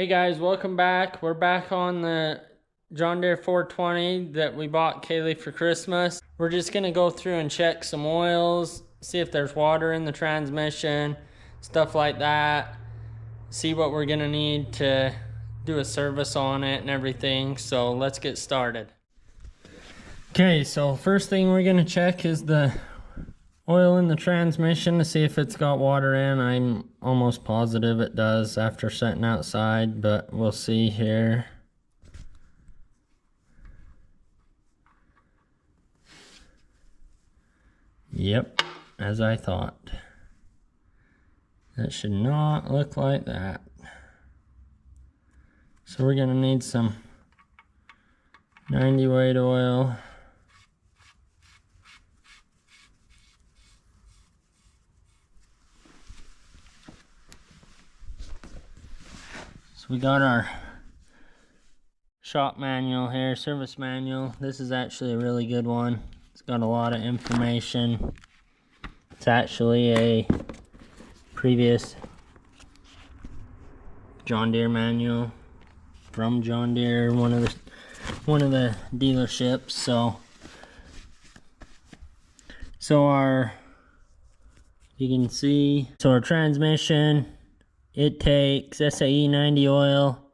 Hey guys, welcome back. We're back on the John Deere 420 that we bought Kaylee for Christmas. We're just gonna go through and check some oils, see if there's water in the transmission, stuff like that. See what we're gonna need to do a service on it and everything. So let's get started. Okay, so first thing we're gonna check is the oil in the transmission to see if it's got water in. I'm almost positive it does after setting outside, but we'll see here. Yep, as I thought. That should not look like that. So we're gonna need some 90 weight oil. So we got our shop manual here, service manual. This is actually a really good one. It's got a lot of information. It's actually a previous John Deere manual from John Deere, one of the dealerships. So our, you can see, so our transmission, it takes SAE 90 oil,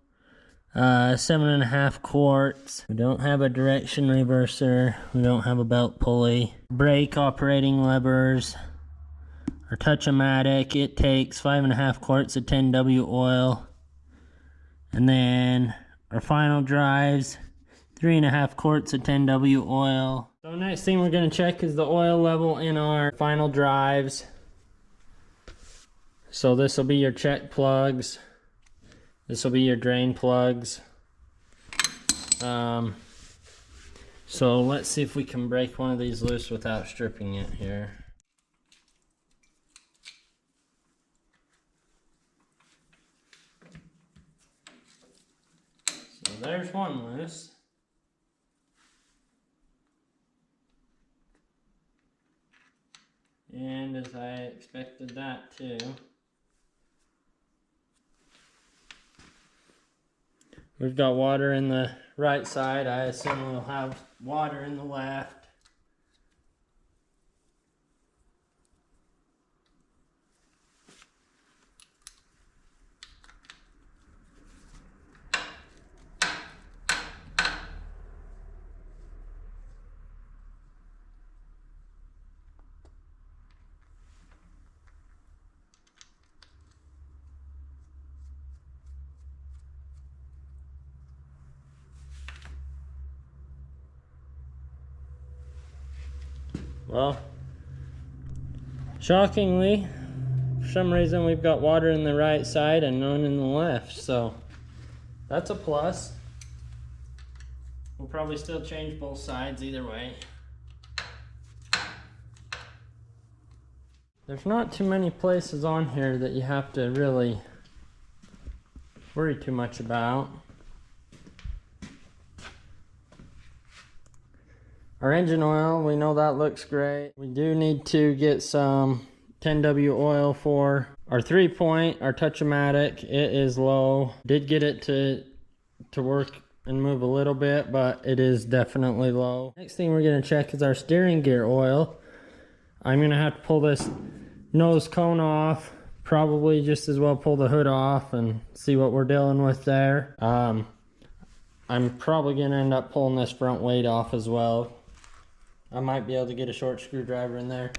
7.5 quarts. We don't have a direction reverser. We don't have a belt pulley. Brake operating levers. Our Touch-O-Matic, it takes 5.5 quarts of 10W oil. And then our final drives, 3.5 quarts of 10W oil. So next thing we're gonna check is the oil level in our final drives. So this will be your check plugs. This will be your drain plugs. So let's see if we can break one of these loose without stripping it here. So there's one loose. And as I expected that too. We've got water in the right side. I assume we'll have water in the left. Well, shockingly, for some reason we've got water in the right side and none in the left, so that's a plus. We'll probably still change both sides either way. There's not too many places on here that you have to really worry too much about. Our engine oil, we know that looks great. We do need to get some 10W oil for our 3-point, our Touch-O-Matic. It is low. Did get it to work and move a little bit, but it is definitely low. Next thing we're gonna check is our steering gear oil. I'm gonna have to pull this nose cone off, probably just as well pull the hood off and see what we're dealing with there. I'm probably gonna end up pulling this front weight off as well. I might be able to get a short screwdriver in there.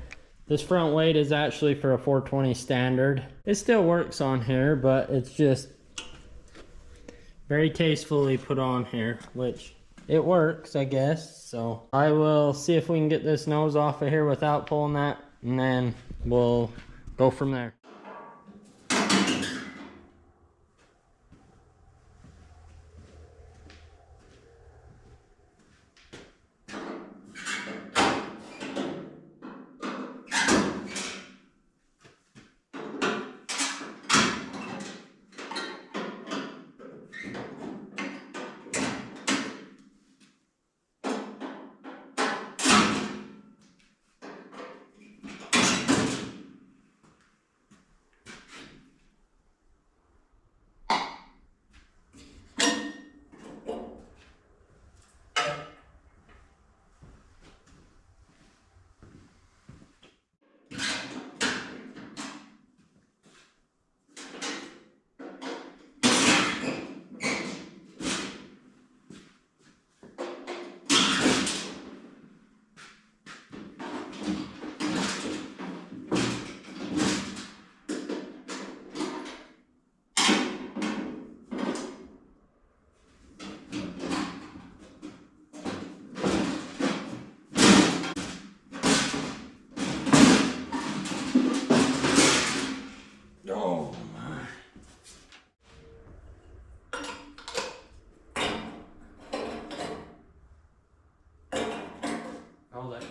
This front weight is actually for a 420 standard. It still works on here, but it's just very tastefully put on here, which it works, I guess. So I will see if we can get this nose off of here without pulling that, and then we'll go from there.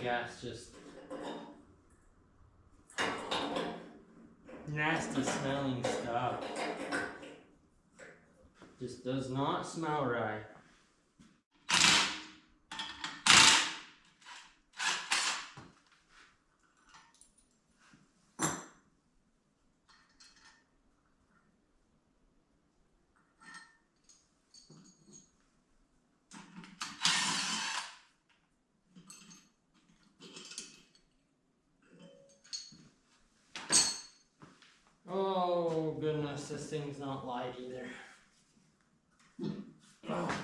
gas just nasty smelling stuff. Just does not smell right. Oh goodness, this thing's not light either. Oh.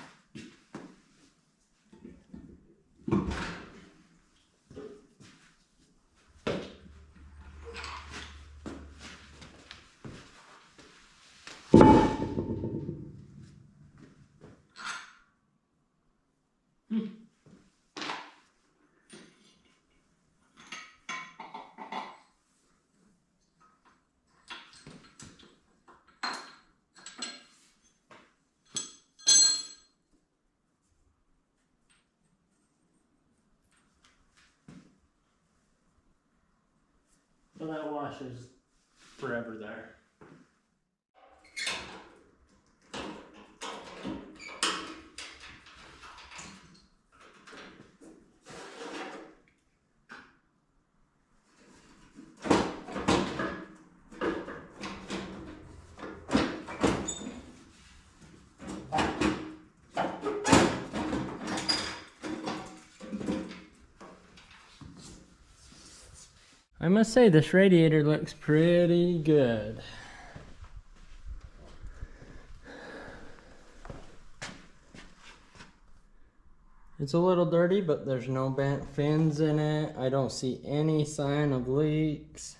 So that washes forever there. I must say this radiator looks pretty good. It's a little dirty, but there's no bent fins in it. I don't see any sign of leaks.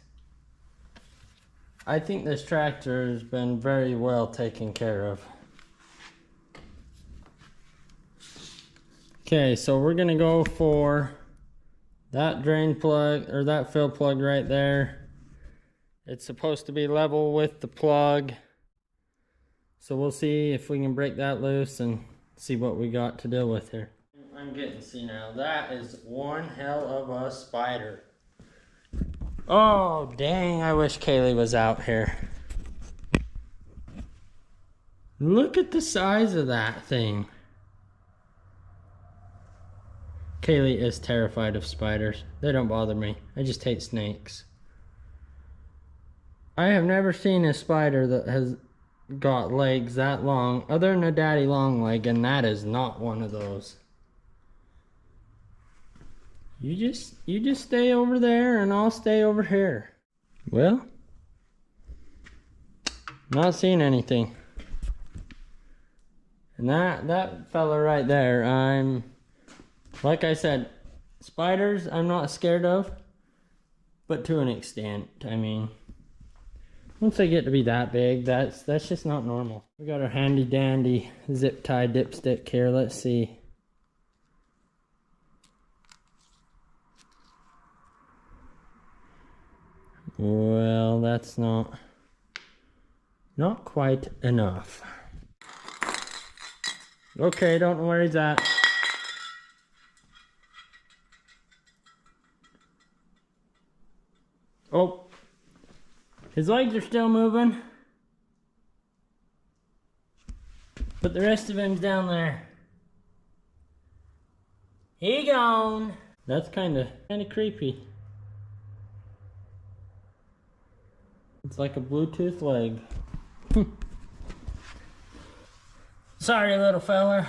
I think this tractor has been very well taken care of. Okay, so we're gonna go for that drain plug, or that fill plug right there. It's supposed to be level with the plug. So we'll see if we can break that loose and see what we got to deal with here. I'm getting senile. That is one hell of a spider. Oh, dang, I wish Kaylee was out here. Look at the size of that thing. Kaylee is terrified of spiders. They don't bother me. I just hate snakes. I have never seen a spider that has got legs that long, other than a daddy long leg, and that is not one of those. You just stay over there and I'll stay over here. Well, not seeing anything. And that fella right there, like I said, spiders I'm not scared of, but to an extent. I mean, once they get to be that big, that's just not normal. We got our handy dandy zip tie dipstick here. Let's see. Well, that's not quite enough. Okay, don't know where he's at. Oh, his legs are still moving, but the rest of him's down there. He gone. That's kind of creepy. It's like a Bluetooth leg. Sorry, little fella.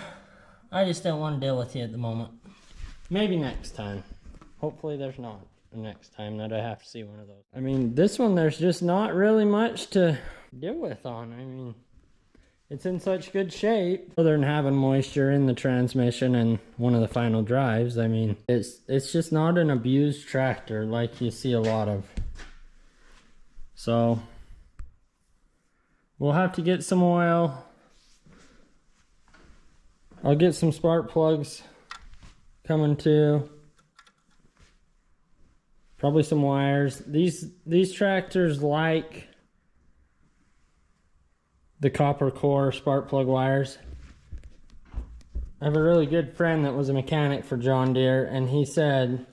I just don't want to deal with you at the moment. Maybe next time. Hopefully there's not the next time that I have to see one of those. I mean, this one, there's just not really much to deal with on. I mean, it's in such good shape. Other than having moisture in the transmission and one of the final drives, I mean, it's just not an abused tractor like you see a lot of. So we'll have to get some oil. I'll get some spark plugs coming too. Probably some wires. These tractors like the copper core spark plug wires. I have a really good friend that was a mechanic for John Deere, and he said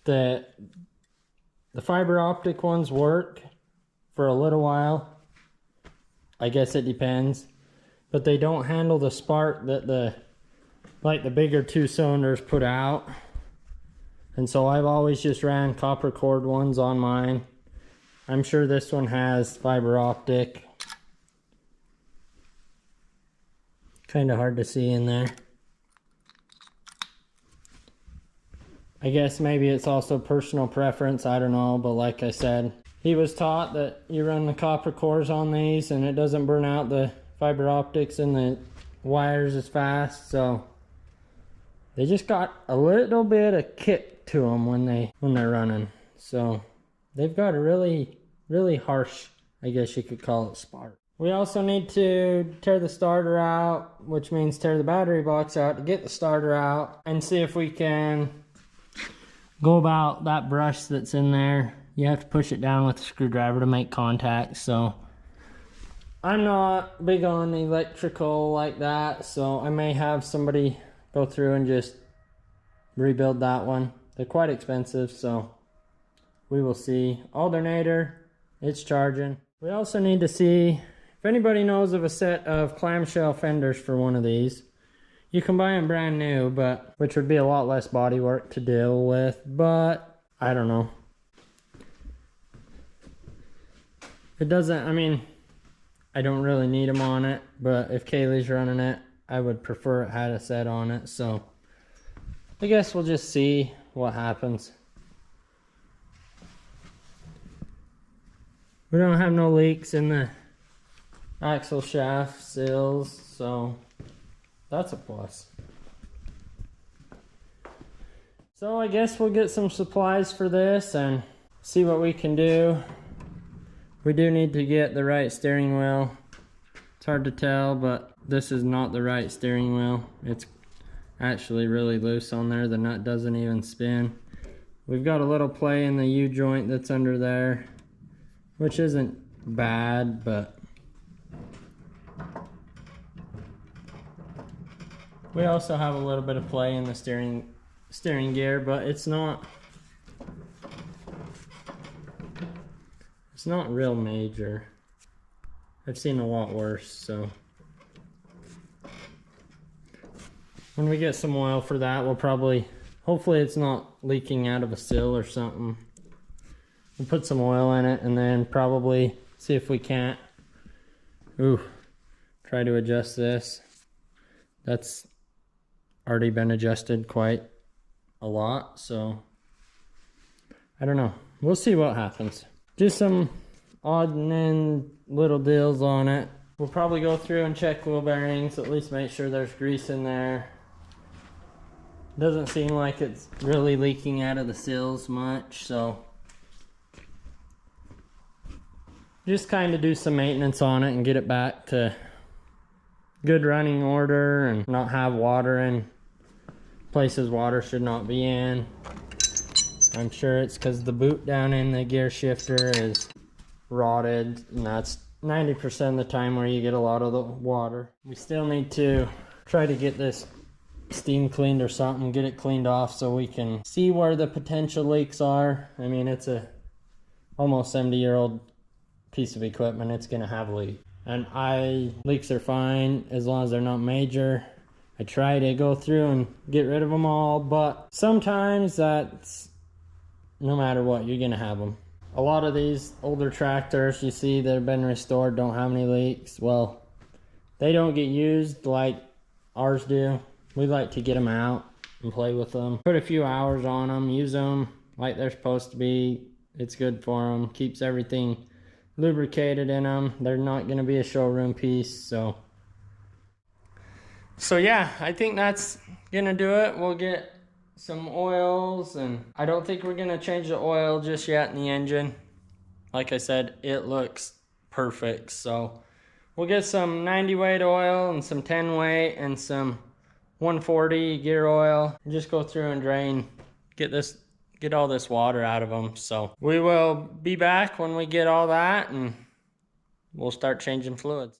The fiber optic ones work for a little while. I guess it depends. But they don't handle the spark that the bigger 2 cylinders put out. And so I've always just ran copper cord ones on mine. I'm sure this one has fiber optic. Kind of hard to see in there. I guess maybe it's also personal preference, I don't know, but like I said, he was taught that you run the copper cores on these and it doesn't burn out the fiber optics and the wires as fast, so they just got a little bit of kick to them when they're running. So they've got a really harsh, I guess you could call it, spark. We also need to tear the starter out, which means tear the battery box out to get the starter out, and see if we can go about that brush that's in there. You have to push it down with a screwdriver to make contact. So I'm not big on electrical like that, so I may have somebody go through and just rebuild that one. They're quite expensive, so we will see. Alternator, it's charging. We also need to see if anybody knows of a set of clamshell fenders for one of these. You can buy them brand new, but which would be a lot less body work to deal with, but I don't know. It doesn't, I mean, I don't really need them on it, but if Kaylee's running it, I would prefer it had a set on it, so I guess we'll just see what happens. We don't have no leaks in the axle shaft seals, so that's a plus. So I guess we'll get some supplies for this and see what we can do. We do need to get the right steering wheel. It's hard to tell, but this is not the right steering wheel. It's actually really loose on there. The nut doesn't even spin. We've got a little play in the U-joint that's under there, which isn't bad, but we also have a little bit of play in the steering gear, but it's not real major. I've seen a lot worse, so when we get some oil for that, we'll probably, hopefully it's not leaking out of a sill or something. We'll put some oil in it and then probably see if we can't, try to adjust this. That's already been adjusted quite a lot, so I don't know. We'll see what happens. Just some odd and end little deals on it. We'll probably go through and check wheel bearings, at least make sure there's grease in there. Doesn't seem like it's really leaking out of the sills much, so just kind of do some maintenance on it and get it back to good running order and not have water in places water should not be in. I'm sure it's because the boot down in the gear shifter is rotted, and that's 90% of the time where you get a lot of the water. We still need to try to get this steam cleaned or something, get it cleaned off so we can see where the potential leaks are. I mean, it's a almost 70-year-old piece of equipment. It's gonna have leaks, and leaks are fine as long as they're not major. I try to go through and get rid of them all, but sometimes that's, no matter what, you're gonna have them. A lot of these older tractors you see that have been restored don't have any leaks. Well, they don't get used like ours do. We like to get them out and play with them. Put a few hours on them, use them like they're supposed to be. It's good for them, keeps everything lubricated in them. They're not gonna be a showroom piece, so yeah, I think that's gonna do it. We'll get some oils, and I don't think we're gonna change the oil just yet in the engine. Like I said, it looks perfect, so we'll get some 90 weight oil and some 10 weight and some 140 gear oil and just go through and drain, get all this water out of them. So we will be back when we get all that, and we'll start changing fluids.